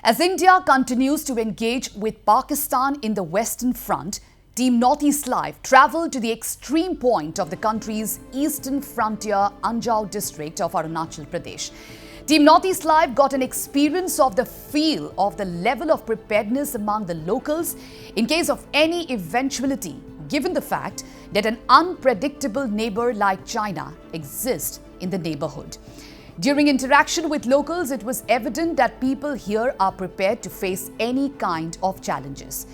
As India continues to engage with Pakistan in the Western Front, Team Northeast Live travelled to the extreme point of the country's eastern frontier Anjao district of Arunachal Pradesh. Team Northeast Live got an experience of the feel of the level of preparedness among the locals in case of any eventuality, given the fact that an unpredictable neighbour like China exists in the neighbourhood. During interaction with locals, it was evident that people here are prepared to face any kind of challenges.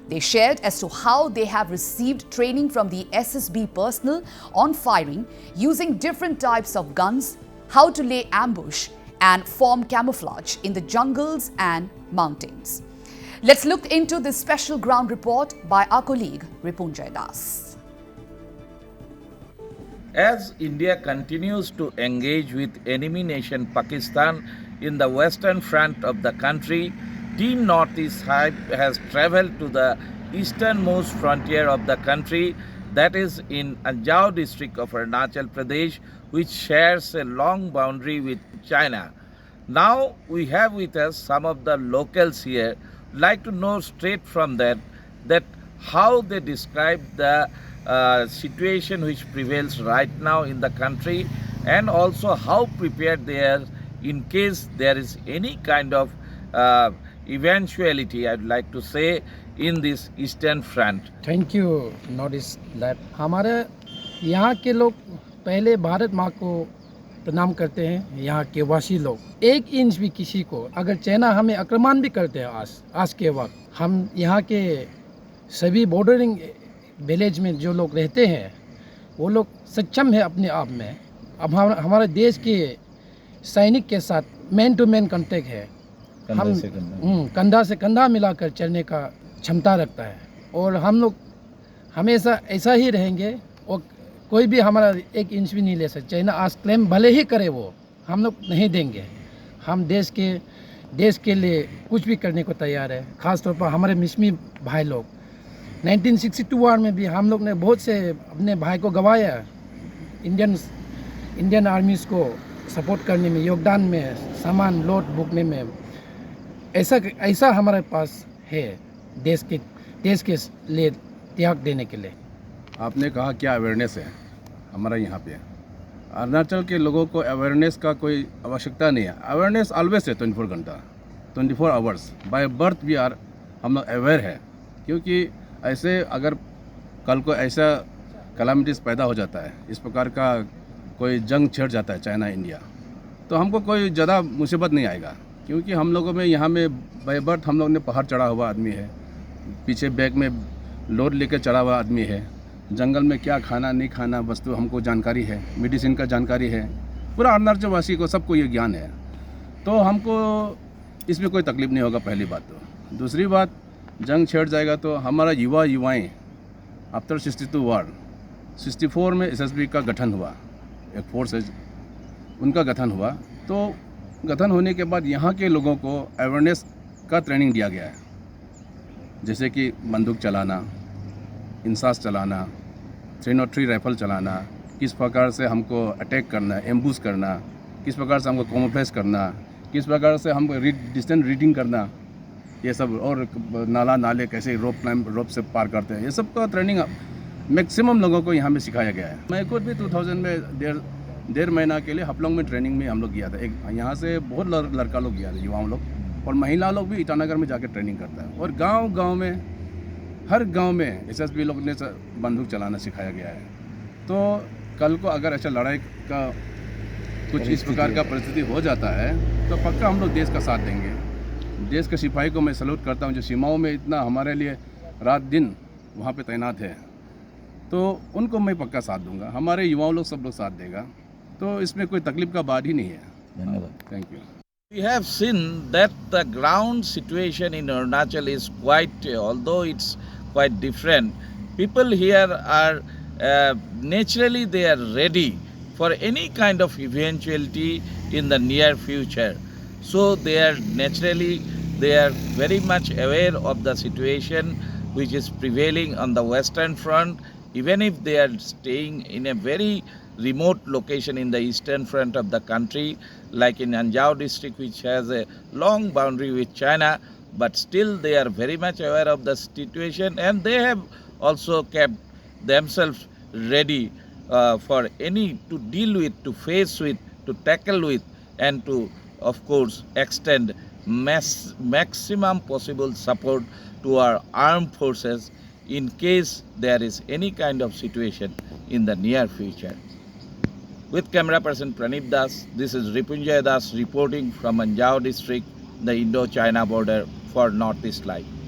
They shared as to how they have received training from the SSB personnel on firing using different types of guns, how to lay ambush and form camouflage in the jungles and mountains. Let's look into this special ground report by our colleague Ripunjay Das. As India continues to engage with enemy nation Pakistan in the western front of the country, Team Northeast Live has travelled to the easternmost frontier of the country, that is in Anjao district of Arunachal Pradesh, which shares a long boundary with China. Now we have with us some of the locals here. Like to know straight from that how they describe the situation which prevails right now in the country, and also how prepared they are in case there is any kind of eventuality, I'd like to say, in this eastern front. Thank you north east lab. हमारे यहाँ के लोग पहले भारत माँ को प्रणाम करते हैं। यहाँ के वासी लोग 1 इंच भी किसी को अगर चाइना हमें आक्रमण भी करते हैं आज के वक्त, हम यहाँ के सभी बॉर्डरिंग विलेज में जो लोग रहते हैं वो लोग सक्षम है अपने आप में। अब हमारे देश के सैनिक के साथ मैन टू मैन कांटेक्ट है, हम कंधा से कंधा मिलाकर चलने का क्षमता रखता है और हम लोग हमेशा ऐसा ही रहेंगे और कोई भी हमारा 1 इंच भी नहीं ले सकता। चाइना आज क्लेम भले ही करे, वो हम लोग नहीं देंगे। हम देश के लिए कुछ भी करने को तैयार है। ख़ास तौर पर हमारे मिसमी भाई लोग 1962 वार में भी हम लोग ने बहुत से अपने भाई को गंवाया। इंडियन आर्मीज़ को सपोर्ट करने में, योगदान में, सामान लोड बुकने में, ऐसा हमारे पास है देश के लिए त्याग देने के लिए। आपने कहा क्या अवेयरनेस है हमारा यहाँ पे। अरुणाचल के लोगों को अवेयरनेस का कोई आवश्यकता नहीं है। अवेयरनेस ऑलवेज है 24 घंटा, 24 आवर्स। बाय बर्थ भी हम लोग अवेयर है, क्योंकि ऐसे अगर कल को ऐसा कलामिटीज़ पैदा हो जाता है, इस प्रकार का कोई जंग छिड़ जाता है चाइना इंडिया, तो हमको कोई ज़्यादा मुसीबत नहीं आएगा, क्योंकि हम लोगों में यहाँ में बाय बर्थ हम लोग ने पहाड़ चढ़ा हुआ आदमी है, पीछे बैग में लोड लेकर चढ़ा हुआ आदमी है, जंगल में क्या खाना नहीं खाना वस्तु हमको जानकारी है, मेडिसिन का जानकारी है, पूरा अरुणाचल वासी को सबको ये ज्ञान है। तो हमको इसमें कोई तकलीफ नहीं होगा, पहली बात। तो दूसरी बात, जंग छिड़ जाएगा तो हमारा युवाएं आफ्टर 62 वार 64 में SSB का गठन हुआ, एक फोर्स है उनका गठन हुआ। तो गठन होने के बाद यहाँ के लोगों को अवेयरनेस का ट्रेनिंग दिया गया है, जैसे कि बंदूक चलाना, इंसास चलाना, 303 राइफल चलाना, किस प्रकार से हमको अटैक करना, एम्बूस करना, किस प्रकार से हमको कैमोफ्लेज करना, किस प्रकार से हमको डिस्टेंस रीडिंग करना, ये सब, और नाले कैसे रोप से पार करते हैं, ये सब का ट्रेनिंग मैक्सिमम लोगों को यहाँ में सिखाया गया है। मैं खुद भी 2000 में डेढ़ महीना के लिए हपलोंग में ट्रेनिंग में हम लोग गया था। एक यहाँ से बहुत लड़का लोग गया था, युवाओं लोग, और महिला लोग भी ईटानगर में जाकर ट्रेनिंग करता है। और गांव में, हर गांव में SSB लोग ने बंदूक चलाना सिखाया गया है। तो कल को अगर ऐसा लड़ाई का कुछ इस प्रकार का परिस्थिति हो जाता है तो पक्का हम लोग देश का साथ देंगे। देश के सिपाही को मैं सैल्यूट करता हूँ, जो सीमाओं में इतना हमारे लिए रात दिन वहाँ पे तैनात है, तो उनको मैं पक्का साथ दूंगा। हमारे युवाओं लोग सब लोग साथ देगा, तो इसमें कोई तकलीफ का बात ही नहीं है। धन्यवाद। Thank you. We have seen that the ground situation in Arunachal is quite, although it's quite different, people here are naturally they are ready for any kind of eventuality in the near future. So they are very much aware of the situation which is prevailing on the western front, even if they are staying in a very remote location in the eastern front of the country. like in Anjao district, which has a long boundary with China, but still they are very much aware of the situation, and they have also kept themselves ready for any to deal with, to face with, to tackle with, and to, of course, extend maximum possible support to our armed forces in case there is any kind of situation in the near future. With camera person Pranip Das, this is Ripunjay Das reporting from Anjao district, the Indo-China border for Northeast Live.